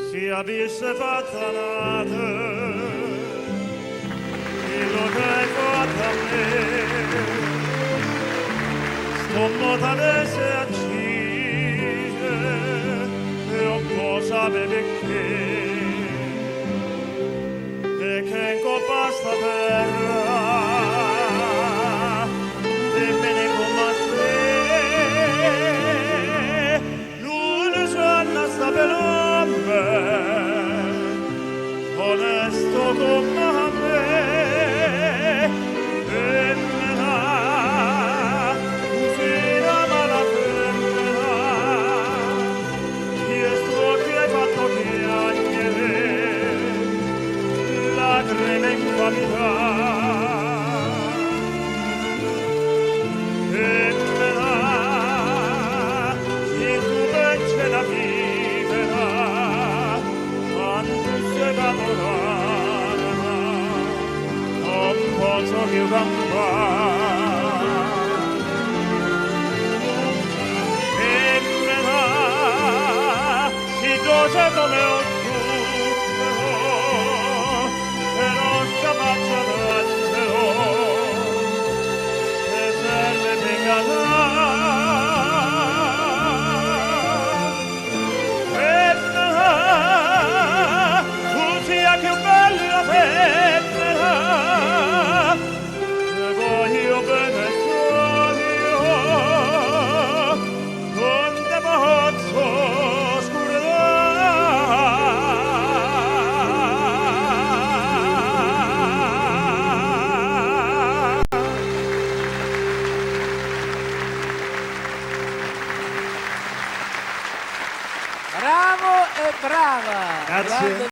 Si avesse fatto quello che hai fatto a me, sto moto avesse accise e un po' sapere perché, e che in coppa sta terra nemmeno come a te non c'hanno sta pelombe onesto come a me e me la cusina malafemmena chiesto che hai fatto piangere lacrime in famiglia e me la se tu vence la vivera quando sei adorata non posso più campare e me la si dolce come un zucchero e non scapaccia d'angelo e serve per calare e me la tu sia più bella femmina se voglio bene io non te posso scordare. Bravo e brava! Grazie. Grande